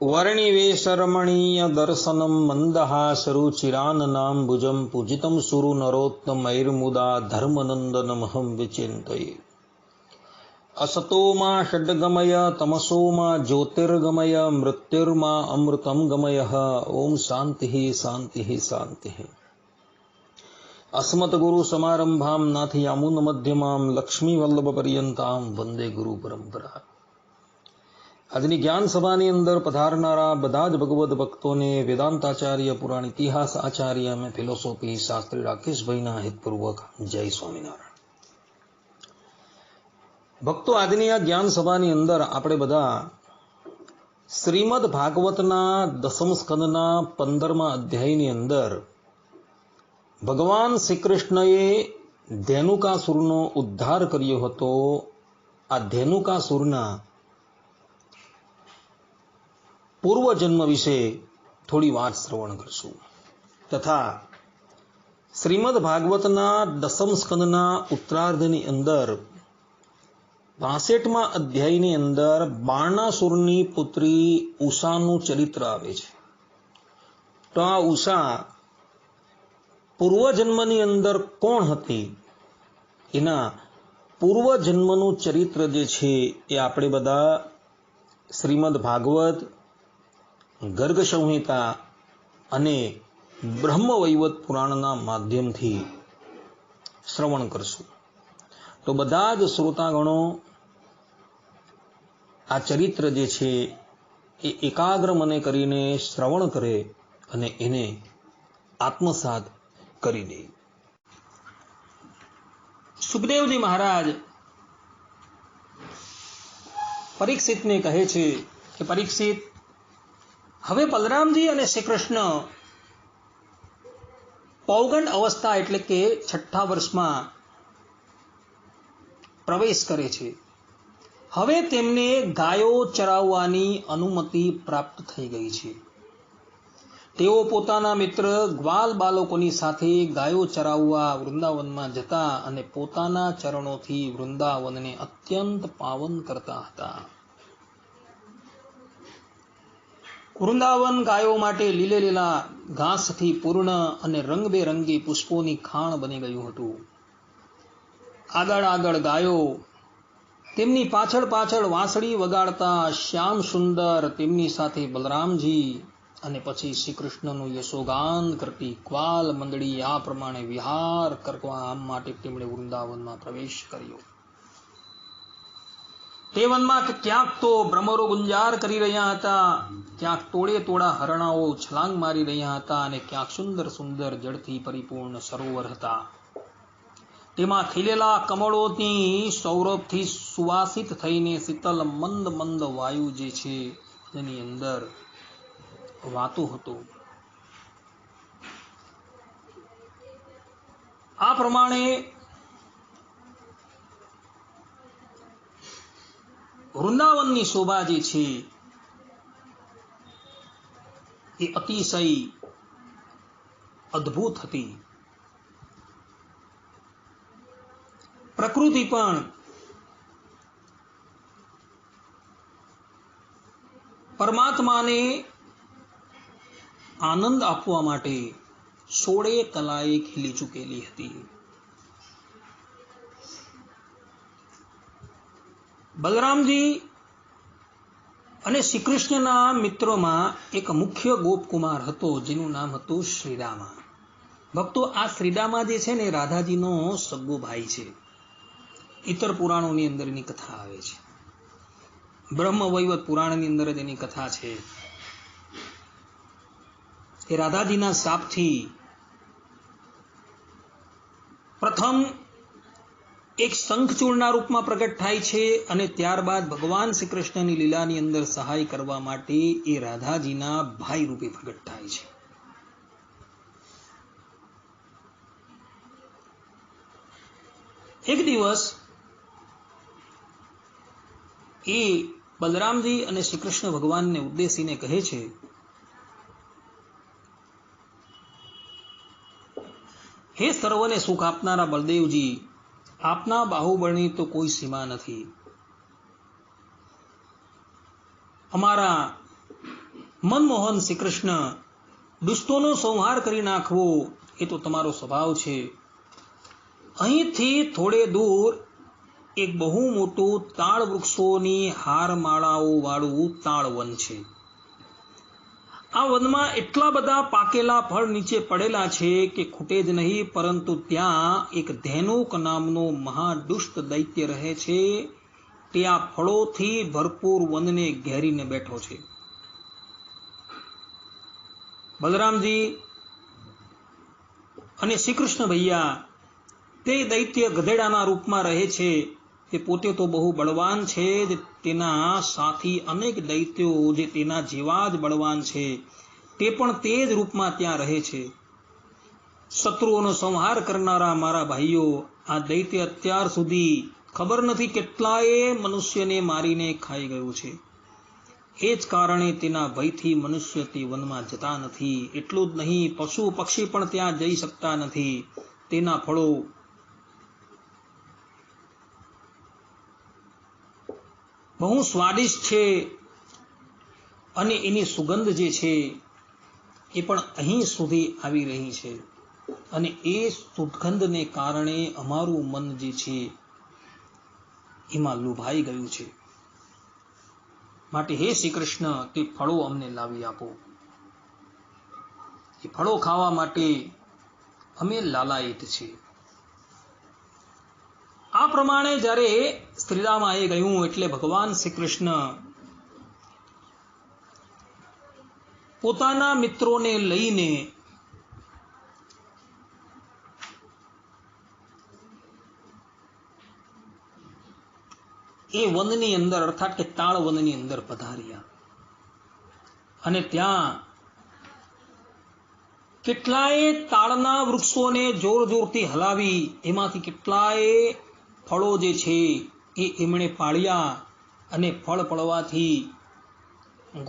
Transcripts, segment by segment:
वर्णिवेशरमणीय दर्शनं मन्दहासरुचिराननाम्बुजं पूजितं सुरु नरोत्तमैर्मुदा धर्मनन्दनमहं विचिन्तये। असतो मा षड्गमय तमसो मा ज्योतिर्गमय मृत्युर्मा अमृतं गमय। ओम शांति शांति शांति। अस्मद्गुरु समारंभां नाथयामुन मध्यमां लक्ष्मीवल्लभ पर्यंतां वंदे गुरु परंपरा। આજની જ્ઞાન સભાની અંદર પધારનારા બધા જ ભગવદ ભક્તોને વેદાંતાચાર્ય પુરાણ ઇતિહાસ આચાર્ય અને ફિલોસોફી શાસ્ત્રી રાકેશભાઈના હિતપૂર્વક જય સ્વામિનારાયણ। ભક્તો, આજની આ જ્ઞાન સભાની અંદર આપણે બધા શ્રીમદ ભાગવતના દસમ સ્કંદના 15મા અધ્યાયની અંદર ભગવાન શ્રી કૃષ્ણએ ધેનુકાસુરનો ઉદ્ધાર કર્યો હતો। આ ધેનુકાસુરના પૂર્વ જન્મ વિશે થોડી વાત શ્રવણ કરશું તથા શ્રીમદ ભાગવતના દસમ સ્કંદના ઉત્તરાર્ધની અંદર 62મા અધ્યાયની અંદર બાણાસુરની પુત્રી ઉષાનું ચરિત્ર આવે છે। તો આ ઉષા પૂર્વજન્મની અંદર કોણ હતી, એના પૂર્વજન્મનું ચરિત્ર જે છે એ આપણે બધા શ્રીમદ ભાગવત, ગર્ગ સંહિતા અને બ્રહ્મવૈવત પુરાણના માધ્યમથી શ્રવણ કરશું। તો બધા જ શ્રોતાગણો આ ચરિત્ર જે છે એ એકાગ્ર મને કરીને શ્રવણ કરે અને એને આત્મસાત કરી દે। સુખદેવજી મહારાજ પરીક્ષિતને કહે છે કે પરીક્ષિત, હવે બલરામજી અને શ્રી કૃષ્ણ પૌગંડ અવસ્થા એટલે કે 6ઠ્ઠા વર્ષમાં પ્રવેશ કરે છે। હવે તેમને ગાયો ચરાવવાની અનુમતિ પ્રાપ્ત થઈ ગઈ છે। તેઓ પોતાના મિત્ર ગ્વાલ બાળકોની સાથે ગાયો ચરાવવા વૃંદાવનમાં જતા અને પોતાના ચરણોથી વૃંદાવનને અત્યંત પાવન કરતા હતા। વૃંદાવન ગાયો માટે લીલે લીલા ઘાસથી પૂર્ણ અને રંગબેરંગી પુષ્પોની ખાણ બની ગયું હતું। આગળ આગળ ગાયો, તેમની પાછળ પાછળ વાંસળી વગાડતા શ્યામ સુંદર, તેમની સાથે બલરામજી અને પછી શ્રી કૃષ્ણનું યશોગાન કરતી ગ્વાલ મંડળી આ પ્રમાણે વિહાર કરવા માટે તેમણે વૃંદાવનમાં પ્રવેશ કર્યો। તે વનમાં ક્યાંક તો ભ્રમરો ગુંજાર કરી રહ્યા હતા, ક્યાંક તોડે તોડા હરણાઓ છલાંગ મારી રહ્યા હતા અને ક્યાંક સુંદર સુંદર જળથી પરિપૂર્ણ સરોવર હતા। તેમાં ખીલેલા કમળોની સૌરભથી સુવાસિત થઈને શીતલ મંદ મંદ વાયુ જે છે એની અંદર વાતું હતું। આ પ્રમાણે વૃંદાવનની શોભા જે છે એ અતિશય અદ્ભુત હતી। પ્રકૃતિ પણ પરમાત્માને આનંદ આપવા માટે 16 કલાએ ખીલી ચૂકેલી હતી। બલરામજી અને શ્રી કૃષ્ણના મિત્રોમાં એક મુખ્ય ગોપકુમાર હતો જેનું નામ હતું શ્રીરામા। ભક્તો, આ શ્રીરામા જે છે ને રાધાજીનો સગો ભાઈ છે। ઇતર પુરાણોની અંદર એની કથા આવે છે, બ્રહ્મવૈવત પુરાણની અંદર જ એની કથા છે કે રાધાજીના શાપથી પ્રથમ એક શંખચૂળના રૂપમાં પ્રગટ થાય છે અને ત્યારબાદ ભગવાન શ્રી કૃષ્ણની લીલાની અંદર સહાય કરવા માટે એ રાધાજીના ભાઈ રૂપે પ્રગટ થાય છે। એક દિવસ એ બલરામજી અને શ્રી કૃષ્ણ ભગવાનને ઉદ્દેશીને કહે છે, હે સર્વને સુખ આપનારા બલદેવજી, આપના બાહુબળની તો કોઈ સીમા નથી। અમારા મનમોહન શ્રી કૃષ્ણ, દુષ્ટોનો સંહાર કરી નાખવો એ તો તમારો સ્વભાવ છે. અહીંથી થોડે દૂર એક બહુ મોટું તાળ વૃક્ષોની હારમાળાઓ વાળું તાળ વન છે. આ વનમાં એટલા બધા પાકેલા ફળ નીચે પડેલા છે કે ખૂટે જ નહીં, પરંતુ ત્યાં એક ધેનુક નામનો મહાદુષ્ટ દૈત્ય રહે છે. તે આ ફળોથી ભરપૂર વનને ઘેરીને બેઠો છે. બલરામજી અને શ્રી કૃષ્ણ ભૈયા તે દૈત્ય ગધેડાના રૂપમાં રહે છે. તે પોતે તો બહુ બળવાન છે જ તેના સાથી અનેક દૈત્યો જે તેના જેવા જ બળવાન છે તે પણ તે જ રૂપમાં ત્યાં રહે છે. શત્રુઓનો સંહાર કરનારા મારા ભાઈઓ, આ દૈત્ય અત્યાર સુધી ખબર નથી કેટલાય મનુષ્યને મારીને ખાઈ ગયું છે. એ જ કારણે તેના ભયથી મનુષ્ય તે વનમાં જતા નથી. એટલું જ નહીં, પશુ પક્ષી પણ ત્યાં જઈ શકતા નથી. તેના ફળો બહુ સ્વાદિષ્ટ છે અને એની સુગંધ જે છે એ પણ અહીં સુધી આવી રહી છે, અને એ સુગંધને કારણે અમારું મન જે છે એમાં લુભાઈ ગયું છે. માટે હે શ્રી કૃષ્ણ, તે ફળો અમને લાવી આપો. એ ફળો ખાવા માટે અમે લાલાયિત છીએ. આ પ્રમાણે જ્યારે શ્રીરામાએ કહ્યું એટલે ભગવાન શ્રી કૃષ્ણ પોતાના મિત્રોને લઈને એ વનની અંદર અર્થાત કે તાળ વનની અંદર પધાર્યા. અને ત્યાં કેટલાય તાળના વૃક્ષોને જોર જોરથી હલાવી એમાંથી કેટલાય ફળો જે છે એ એમણે પાડ્યા. અને ફળ પડવાથી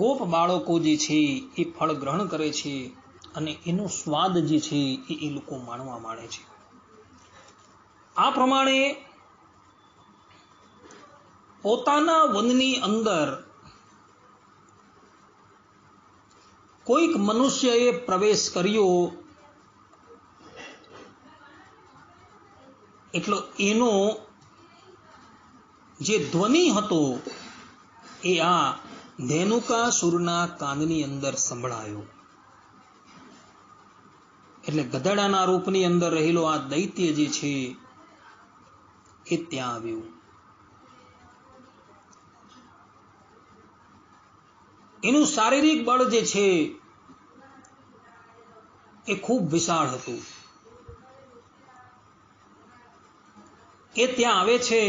ગોપ બાળકો જે છે એ ફળ ગ્રહણ કરે છે અને એનો સ્વાદ જે છે એ લોકો માણવા માંડે છે. આ પ્રમાણે પોતાના વનની અંદર કોઈક મનુષ્યએ પ્રવેશ કર્યો એટલો એનો જે ધ્વનિ હતો એ આ ધેનુકાસુરના કાનની અંદર સંભળાયો. એટલે ગધેડાના રૂપની અંદર રહેલો આ દૈત્ય જે છે એ ત્યાં આવ્યું. એનું શારીરિક બળ જે છે એ ખૂબ વિશાળ હતું. એ ત્યાં આવે છે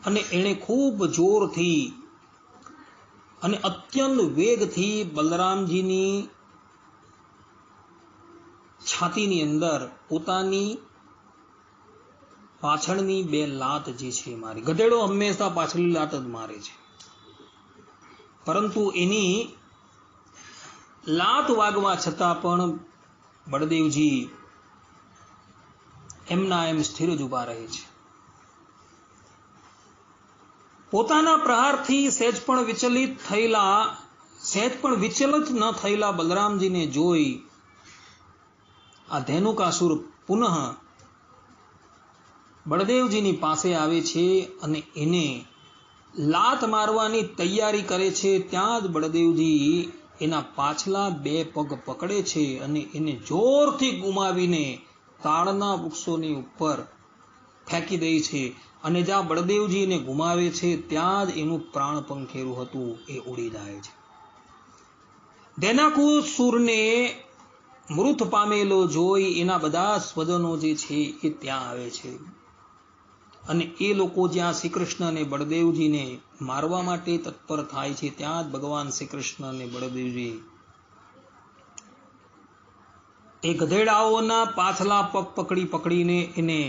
અને એણે ખૂબ જોરથી અને અત્યંત વેગથી બલરામજીની છાતીની અંદર પોતાની પાછળની બે લાત જે છે મારી. ગધેડો હંમેશા પાછળની લાત જ મારે છે, પરંતુ એની લાત વાગવા છતાં પણ બળદેવજી એમના એમ સ્થિર જ ઊભા રહે છે. પોતાના પ્રહારથી સહેજ પણ વિચલિત ન થયેલા બલરામજીને જોઈ આ ધેનુકાસુર પુનઃ બળદેવજીની પાસે આવે છે અને એને લાત મારવાની તૈયારી કરે છે. ત્યાં જ બળદેવજી એના પાછલા બે પગ પકડે છે અને એને જોરથી ગુમાવીને તાળના વૃક્ષોની ઉપર ફેંકી દે છે. અને જ્યાં બળદેવજીને ગુમાવે છે ત્યાં જ એનું પ્રાણ પંખેરું હતું એ ઉડી જાય છે. ધેનુકાસુરને મૃત પામેલો જોઈ એના બધા સ્વજનો જે છે એ ત્યાં આવે છે. અને એ લોકો જ્યાં શ્રી કૃષ્ણ અને બળદેવજીને મારવા માટે તત્પર થાય છે ત્યાં જ ભગવાન શ્રી કૃષ્ણ અને બળદેવજી એ ગધેડાઓના પાછલા પગ પકડીને એને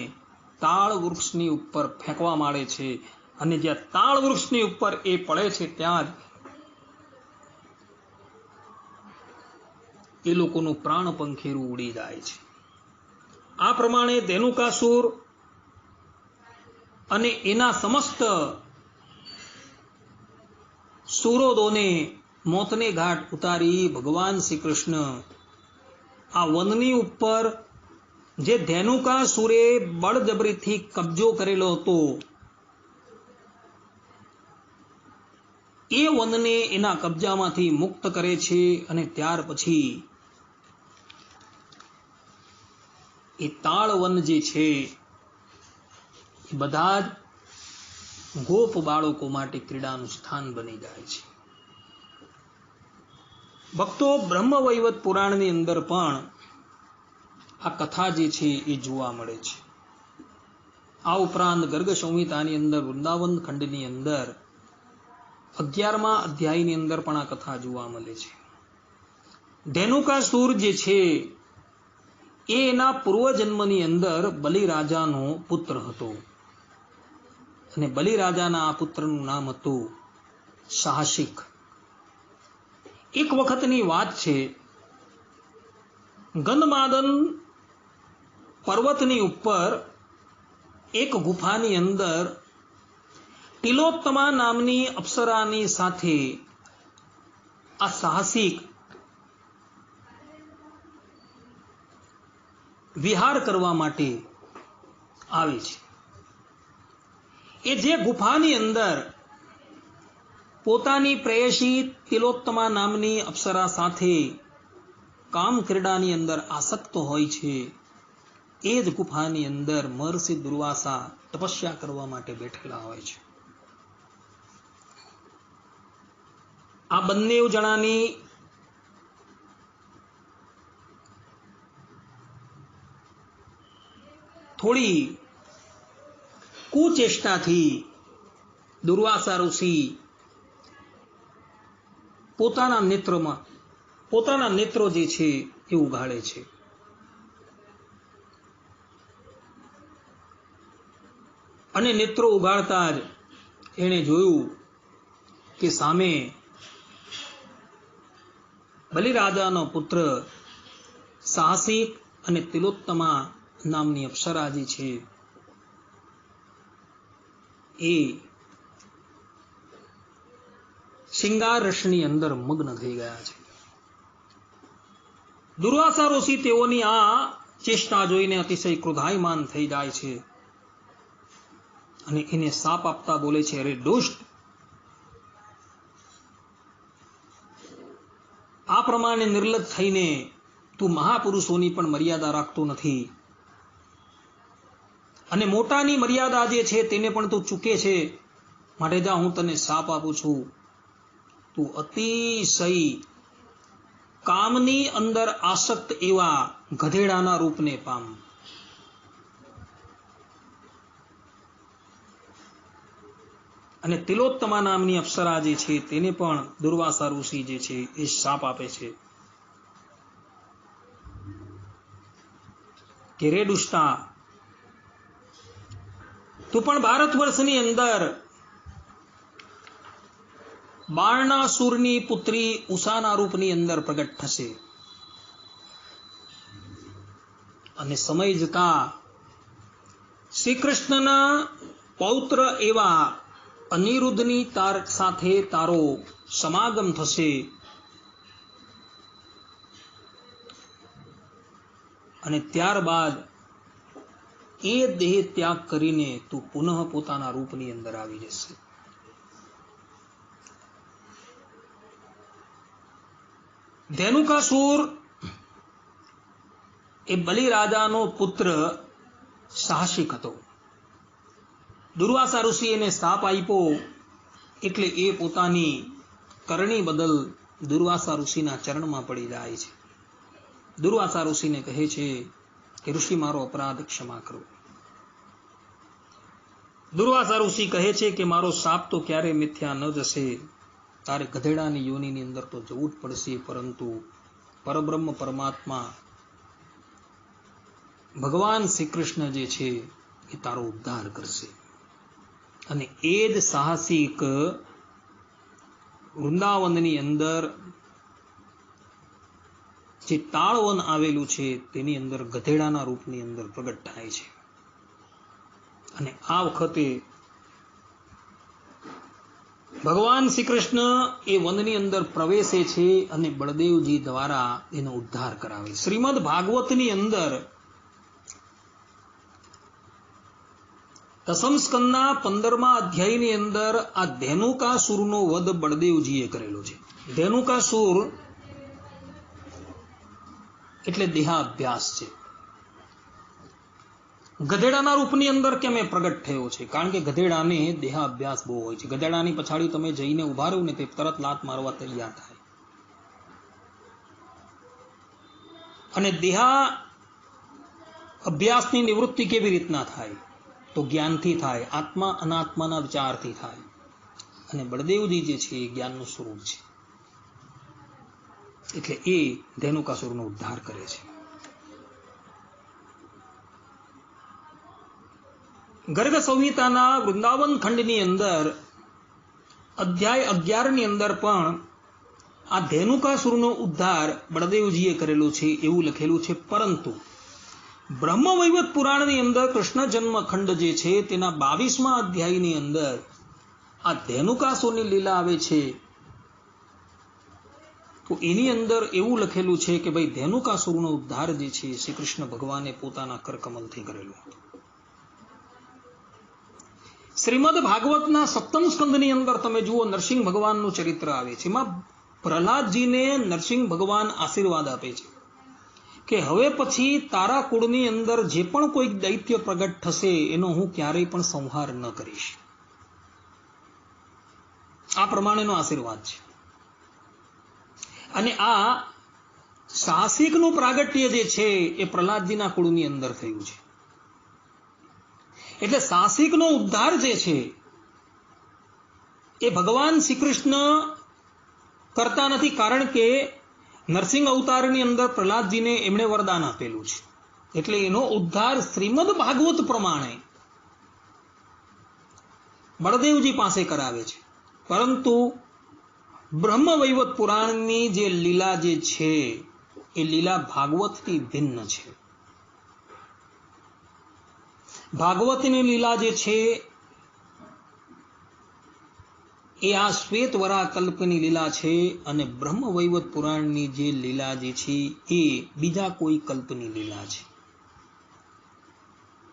તાળ વૃક્ષની ઉપર ફેંકવા માંડે છે. અને જ્યાં તાળ વૃક્ષની ઉપર એ પડે છે ત્યાં જ એ લોકોનું પ્રાણ પંખેરું ઉડી જાય છે. આ પ્રમાણે ધેનુકાસુર અને એના સમસ્ત સુરોદોને મોતને ઘાટ ઉતારી ભગવાન શ્રી કૃષ્ણ આ વનની ઉપર જે ધેનુકાસુરે બળજબરીથી કબજો કરેલો હતો એ વનને એના કબજામાંથી મુક્ત કરે છે અને ત્યાર પછી એ તાળ વન જે છે એ બધા જ ગોપ બાળકો માટે ક્રીડાનું સ્થાન બની જાય છે. ભક્તો, બ્રહ્મવૈવત પુરાણની અંદર પણ આ કથા જે છે એ જોવા મળે છે. આ ઉપરાંત ગર્ગ સંહિતાની અંદર વૃંદાવન ખંડની અંદર 11મા અધ્યાયની અંદર પણ આ કથા જોવા મળે છે. ધેનુકાસુર જે છે એ એના પૂર્વજન્મની અંદર બલિરાજાનો પુત્ર હતો અને બલિરાજાના આ પુત્રનું નામ હતું સાહસિક. એક વખતની વાત છે, ગંધમાદન પર્વતની ઉપર એક ગુફાની અંદર તિલોત્તમા નામની અપ્સરાની સાથે આ સાહસિક વિહાર કરવા માટે આવે છે. એ જે ગુફાની અંદર પોતાની પ્રેયસી તિલોત્તમા નામની અપ્સરા સાથે કામ ક્રીડાની અંદર આસક્ત હોય છે, એ જ ગુફાની અંદર મહર્ષિ દુર્વાસા તપસ્યા કરવા માટે બેઠેલા હોય છે. આ બંને જણાની થોડી કુચેષ્ટાથી દુર્વાસા ઋષિ પોતાના નેત્રો જે છે એ ઉઘાડે છે. અને નેત્રો ઉઘાડતા જ એણે જોયું કે સામે બલિરાજાનો પુત્ર સાહસિક અને તિલોત્તમા નામની અપ્સરા જે છે એ શિંગાર રસની અંદર મગ્ન થઈ ગયા છે. દુર્વાસા ઋષિ તેઓની આ ચેષ્ટા જોઈને અતિશય ક્રોધાયમાન થઈ જાય છે અને એને શાપ આપતા બોલે છે, અરે દુષ્ટ, આ પ્રમાણે નિર્લજ્જ થઈને તું મહાપુરુષોની પણ મર્યાદા રાખતો નથી અને મોટાની મર્યાદા જે છે તેને પણ તું ચૂકે છે. માટે જા, હું તને શાપ આપું છું, તું અતિશય કામની અંદર આસક્ત એવા ગધેડાના રૂપને પામ. અને તિલોત્તમા નામની અપ્સરા જે છે તેને પણ દુર્વાસા ઋષિ જે છે એ શાપ આપે છે કે રે દુષ્ટા, તું પણ ભારત વર્ષની અંદર બારણાસુરની પુત્રી ઉષાના રૂપની અંદર પ્રગટ થશે અને સમય જતા શ્રી કૃષ્ણના પૌત્ર એવા અનિરુદ્ધની સાથે તારો સમાગમ થશે અને ત્યારબાદ એ દેહ ત્યાગ કરીને તું પુનઃ પોતાના રૂપની અંદર આવી જશે. ધેનુકાસુર એ બલિરાજાનો પુત્ર સાહસિક હતો. દુર્વાસા ઋષિ એને શાપ આપ્યો એટલે એ પોતાની કરણી બદલ દુર્વાસા ઋષિના ચરણમાં પડી જાય છે. દુર્વાસા ઋષિને કહે છે કે ઋષિ, મારો અપરાધ ક્ષમા કરો. દુર્વાસા ઋષિ કહે છે કે મારો શાપ તો ક્યારે મિથ્યા ન જશે, તારે ગધેડાની યોનિની અંદર તો જવું જ પડશે, પરંતુ પરબ્રહ્મ પરમાત્મા ભગવાન શ્રી કૃષ્ણ જે છે એ તારો ઉદ્ધાર કરશે. અને એ જ સાહસિક વૃંદાવનની અંદર જે તાળવન આવેલું છે તેની અંદર ગધેડાના રૂપની અંદર પ્રગટ થાય છે. અને આ વખતે ભગવાન શ્રી કૃષ્ણ એ વનની અંદર પ્રવેશે છે અને બળદેવજી દ્વારા એનો ઉદ્ધાર કરાવે. શ્રીમદ ભાગવતની અંદર દસમ સ્કંદના 15મા અધ્યાયની અંદર આ ધેનુકાસુરનો વધ બળદેવજીએ કરેલો છે. ધેનુકાસુર એટલે દેહાભ્યાસ છે. ગધેડાના રૂપની અંદર કેમ પ્રગટ થયો છે? કારણ કે ગધેડાને દેહાભ્યાસ બહુ હોય છે. ગધેડાની પછાડી તમે જઈને ઉભા રહો ને તે તરત લાત મારવા તૈયાર થાય. અને દેહા અભ્યાસની નિવૃત્તિ કેવી રીતના થાય? તો જ્ઞાનથી થાય, આત્મા અનાત્માના વિચારથી થાય. અને બળદેવજી જે છે એ જ્ઞાનનું સ્વરૂપ છે, એટલે એ ધેનુકાસુરનો ઉદ્ધાર કરે છે. ગર્ગ સંહિતાના વૃંદાવન ખંડની અંદર અધ્યાય 11ની અંદર પણ આ ધેનુકાસુરનો ઉદ્ધાર બળદેવજીએ કરેલો છે એવું લખેલું છે. પરંતુ બ્રહ્મવૈવર્ત પુરાણની અંદર કૃષ્ણ જન્મ ખંડ જે છે તેના 22મા અધ્યાયની અંદર આ ધેનુકાસુરની લીલા આવે છે. તો એની અંદર એવું લખેલું છે કે ભાઈ ધેનુકાસુરનો ઉદ્ધાર જે છે શ્રી કૃષ્ણ ભગવાને પોતાના કરકમલથી કરેલો હતો. શ્રીમદ ભાગવતના 7મ સ્કંદની અંદર તમે જુઓ નરસિંહ ભગવાનનું ચરિત્ર આવે છે. એમાં પ્રહલાદજીને નરસિંહ ભગવાન આશીર્વાદ આપે છે કે હવે પછી તારા કુળની અંદર જે પણ કોઈ દૈત્ય પ્રગટ થશે એનો હું ક્યારેય પણ સંહાર ન કરીશ. આ પ્રમાણેનો આશીર્વાદ છે. અને આ સાહસિકનું પ્રાગટ્ય જે છે એ પ્રહલાદજીના કુળની અંદર થયું છે. એટલે સાહસિકનો ઉદ્ધાર જે છે એ ભગવાન શ્રી કૃષ્ણ કરતા નથી, કારણ કે નરસિંહ અવતારની અંદર પ્રહલાદજીને એમણે વરદાન આપેલું છે. એટલે એનો ઉદ્ધાર શ્રીમદ ભાગવત પ્રમાણે બળદેવજી પાસે કરાવે છે. પરંતુ બ્રહ્મવૈવર્ત પુરાણની જે લીલા જે છે એ લીલા ભાગવતથી ભિન્ન છે. ભાગવતની લીલા જે છે એ આ શ્વેતવરા કલ્પની લીલા છે, અને બ્રહ્મવૈવર્ત પુરાણની જે લીલા જે છે એ બીજા કોઈ કલ્પની લીલા છે.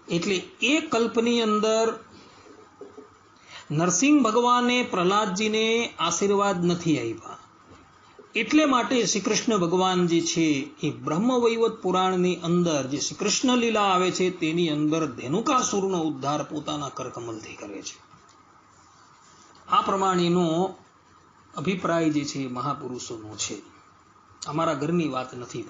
એટલે એ કલ્પની અંદર નરસિંહ ભગવાને પ્રહલાદજીને આશીર્વાદ નથી આપ્યા. એટલે માટે શ્રી કૃષ્ણ ભગવાન જે છે એ બ્રહ્મવૈવર્ત પુરાણની અંદર જે શ્રી કૃષ્ણ લીલા આવે છે તેની અંદર ધેનુકાસુરનો ઉદ્ધાર પોતાના કરકમલથી કરે છે. આ પ્રમાણેનો અભિપ્રાય જે છે મહાપુરુષોનો છે. અમારા ઘરની વાત નથી.